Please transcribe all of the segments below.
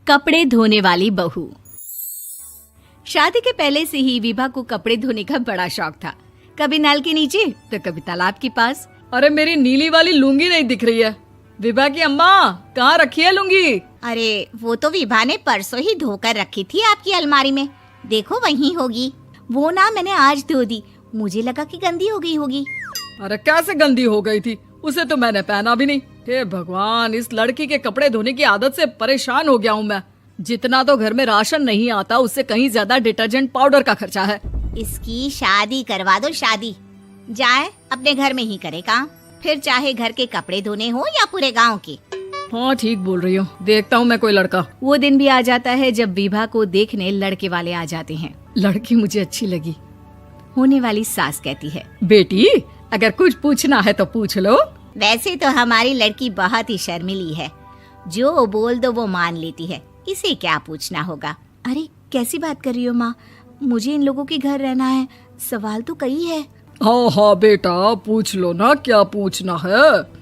कपड़े धोने वाली बहू। शादी के पहले से ही विभा को कपड़े धोने का बड़ा शौक था। कभी नल के नीचे तो कभी तालाब के पास। अरे मेरी नीली वाली लुंगी नहीं दिख रही है। विभा की अम्मा, कहाँ रखी है लुंगी? अरे वो तो विभा ने परसों ही धोकर रखी थी आपकी अलमारी में, देखो वहीं होगी। वो ना मैंने आज धो दी, मुझे लगा कि गंदी हो गई होगी। अरे कैसे गंदी हो गई थी? उसे तो मैंने पहना भी नहीं। हे भगवान, इस लड़की के कपड़े धोने की आदत से परेशान हो गया हूँ मैं। जितना तो घर में राशन नहीं आता, उससे कहीं ज्यादा डिटर्जेंट पाउडर का खर्चा है। इसकी शादी करवा दो, शादी जाए अपने घर में ही करे काम, फिर चाहे घर के कपड़े धोने हो या पूरे गांव के। हाँ ठीक बोल रही हूँ, देखता हूँ मैं कोई लड़का। वो दिन भी आ जाता है जब विभा को देखने लड़के वाले आ जाते हैं। लड़की मुझे अच्छी लगी। होने वाली सास कहती है, बेटी अगर कुछ पूछना है तो पूछ लो। वैसे तो हमारी लड़की बहुत ही शर्मीली है, जो बोल दो वो मान लेती है, इसे क्या पूछना होगा। अरे कैसी बात कर रही हो माँ, मुझे इन लोगों के घर रहना है, सवाल तो कई है। हाँ हाँ बेटा, पूछ लो ना, क्या पूछना है।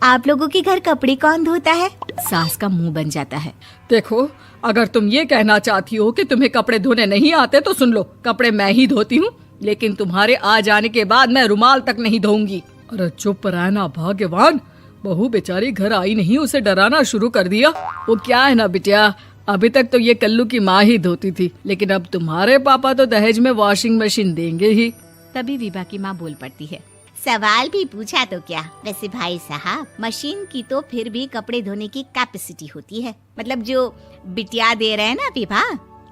आप लोगों के घर कपड़े कौन धोता है? सास का मुंह बन जाता है। देखो, अगर तुम ये कहना चाहती हो कि तुम्हें कपड़े धोने नहीं आते तो सुन लो, कपड़े मैं ही धोती हूँ, लेकिन तुम्हारे आ जाने के बाद मैं रुमाल तक नहीं धोऊंगी। अरे चुप रहना भाग्यवान, बहू बेचारी घर आई नहीं, उसे डराना शुरू कर दिया। वो क्या है ना बिटिया, अभी तक तो ये कल्लू की माँ ही धोती थी, लेकिन अब तुम्हारे पापा तो दहेज में वॉशिंग मशीन देंगे ही। तभी विभा की माँ बोल पड़ती है, सवाल भी पूछा तो क्या। वैसे भाई साहब, मशीन की तो फिर भी कपड़े धोने की कैपेसिटी होती है। मतलब जो बिटिया दे रहे हैं ना विभा,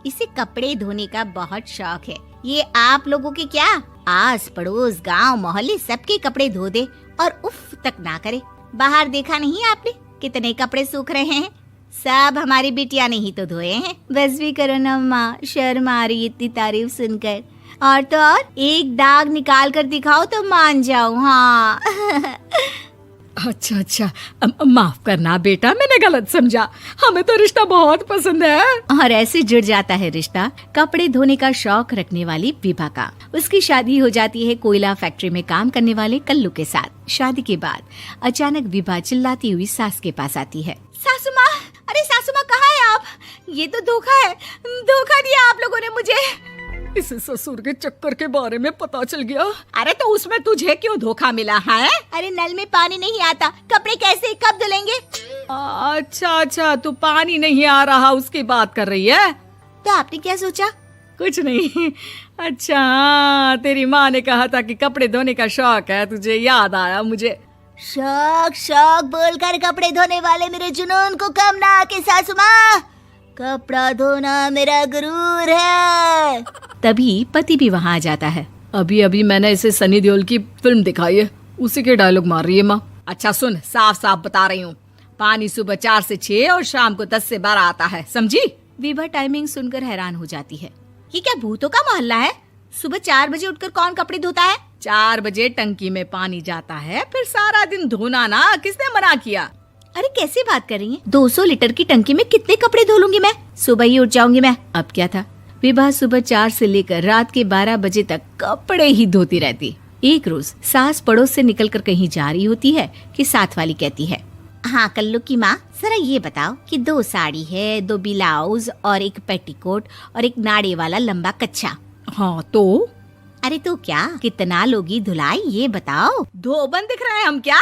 इसे कपड़े धोने का बहुत शौक है। ये आप लोगों के क्या, आस पड़ोस गांव मोहल्ले सबके कपड़े धो दे और उफ तक ना करे। बाहर देखा नहीं आपने कितने कपड़े सूख रहे हैं? सब हमारी बिटिया ने ही तो धोए हैं। बस भी करो ना माँ, शर्म आ रही इतनी तारीफ सुनकर। और तो और एक दाग निकाल कर दिखाओ तो मान जाओ। हाँ अच्छा अच्छा, माफ करना बेटा, मैंने गलत समझा। हमें तो रिश्ता बहुत पसंद है। और ऐसे जुड़ जाता है रिश्ता कपड़े धोने का शौक रखने वाली विभा का। उसकी शादी हो जाती है कोयला फैक्ट्री में काम करने वाले कल्लू के साथ। शादी के बाद अचानक विभा चिल्लाती हुई सास के पास आती है। सासू माँ, अरे सासू माँ कहाँ है आप? ये तो धोखा है, धोखा दिया आप लोगों ने मुझे। इसे ससुर के चक्कर के बारे में पता चल गया। अरे तो उसमें तुझे क्यों धोखा मिला है? अरे नल में पानी नहीं आता, कपड़े कैसे कब धुलेंगे? अच्छा अच्छा, तू पानी नहीं आ रहा उसकी बात कर रही है? तो आपने क्या सोचा? कुछ नहीं। अच्छा हाँ, तेरी माँ ने कहा था कि कपड़े धोने का शौक है तुझे, याद आया मुझे। शौक शौक बोलकर कपड़े धोने वाले मेरे जुनून को कम ना आके सासू माँ, कपड़ा धोना मेरा गुरूर है। तभी पति भी वहाँ आ जाता है। अभी अभी मैंने इसे सनी देओल की फिल्म दिखाई है, उसी के डायलॉग मार रही है माँ। अच्छा सुन, साफ साफ बता रही हूँ, पानी सुबह 4 से 6 और शाम को 10 से 12 आता है, समझी? विभा टाइमिंग सुनकर हैरान हो जाती है। ये क्या भूतों का मोहल्ला है? सुबह 4 बजे उठकर कौन कपड़े धोता है? 4 बजे टंकी में पानी जाता है, फिर सारा दिन धोना ना, किसने मना किया? अरे कैसी बात कर रही हैं? 200 लीटर की टंकी में कितने कपड़े धो लूंगी मैं, सुबह ही उठ जाऊंगी मैं। अब क्या था, विभा सुबह 4 से लेकर रात के 12 बजे तक कपड़े ही धोती रहती। एक रोज सास पड़ोस से निकलकर कहीं जा रही होती है कि साथ वाली कहती है, हाँ कल्लू की माँ, जरा ये बताओ कि 2 साड़ी है, 2 ब्लाउज और एक पेटीकोट और एक नाड़े वाला लंबा कच्छा। हाँ तो? अरे तो क्या, कितना लोगी धुलाई ये बताओ। धोबन दिख रहे हैं हम क्या?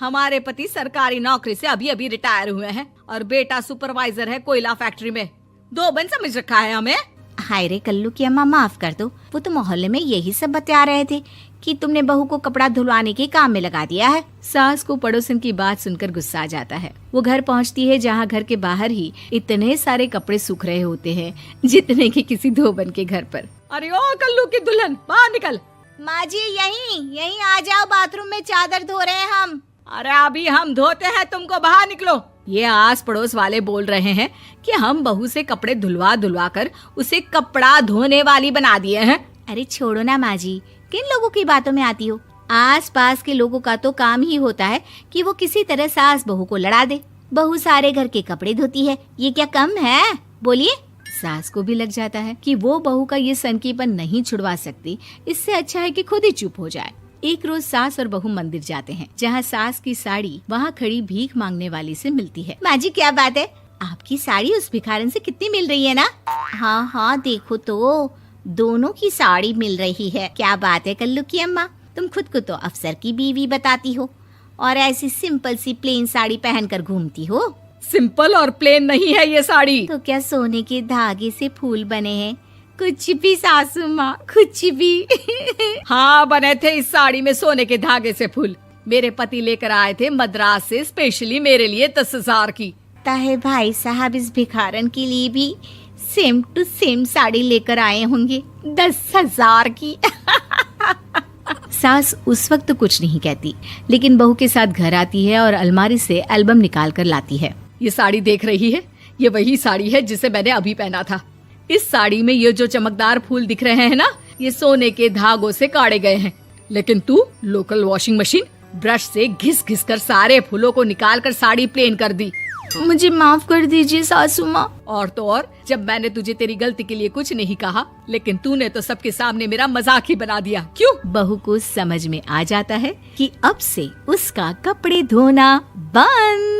हमारे पति सरकारी नौकरी से अभी अभी रिटायर हुए हैं और बेटा सुपरवाइजर है कोयला फैक्ट्री में। धोबन समझ रखा है हमें? हाय रे कल्लू की अम्मा, माफ कर दो, वो तो मोहल्ले में यही सब बता रहे थे कि तुमने बहू को कपड़ा धुलवाने के काम में लगा दिया है। सास को पड़ोसन की बात सुनकर गुस्सा आ जाता है। वो घर पहुंचती है जहां घर के बाहर ही इतने सारे कपड़े सूख रहे होते हैं जितने कि किसी धोबन के घर पर। अरे ओ कल्लू की दुल्हन, बाहर निकल। माँ जी यहीं आ जाओ, बाथरूम में चादर धो रहे हैं हम। अरे अभी हम धोते हैं, तुमको बाहर निकलो। ये आस पड़ोस वाले बोल रहे हैं कि हम बहू से कपड़े धुलवा कर उसे कपड़ा धोने वाली बना दिए हैं। अरे छोड़ो ना माँ जी, किन लोगों की बातों में आती हो? आस पास के लोगों का तो काम ही होता है कि वो किसी तरह सास बहू को लड़ा दे। बहू सारे घर के कपड़े धोती है, ये क्या कम है? बोलिए। सास को भी लग जाता है कि वो बहू का ये सनकीपन नहीं छुड़वा सकती, इससे अच्छा है कि खुद ही चुप हो जाए। एक रोज सास और बहू मंदिर जाते हैं, जहाँ सास की साड़ी वहाँ खड़ी भीख मांगने वाली से मिलती है। माँ जी क्या बात है, आपकी साड़ी उस भिखारन से कितनी मिल रही है ना? हाँ हाँ देखो तो, दोनों की साड़ी मिल रही है। क्या बात है कल्लू की अम्मा, तुम खुद को तो अफसर की बीवी बताती हो और ऐसी सिंपल सी प्लेन साड़ी पहनकर घूमती हो। सिंपल और प्लेन नहीं है ये साड़ी। तो क्या सोने के धागे से फूल बने हैं? कुछ भी सासू माँ, कुछ भी। हाँ बने थे इस साड़ी में सोने के धागे से फूल। मेरे पति लेकर आए थे मद्रास से स्पेशली मेरे लिए 10,000 की। ताहे भाई साहब इस भिखारन के लिए भी सेम टू सेम साड़ी लेकर आए होंगे 10,000 की। सास उस वक्त तो कुछ नहीं कहती, लेकिन बहू के साथ घर आती है और अलमारी से एल्बम निकाल कर लाती है। ये साड़ी देख रही है, ये वही साड़ी है जिसे मैंने अभी पहना था। इस साड़ी में ये जो चमकदार फूल दिख रहे हैं ना, ये सोने के धागों से काढ़े गए हैं। लेकिन तू लोकल वॉशिंग मशीन ब्रश से घिस घिस कर सारे फूलों को निकाल कर साड़ी प्लेन कर दी। मुझे माफ कर दीजिए सासू माँ। और तो और, जब मैंने तुझे तेरी गलती के लिए कुछ नहीं कहा, लेकिन तूने तो सबके सामने मेरा मजाक ही बना दिया। क्यों? बहू को समझ में आ जाता है कि अब से उसका कपड़े धोना बंद।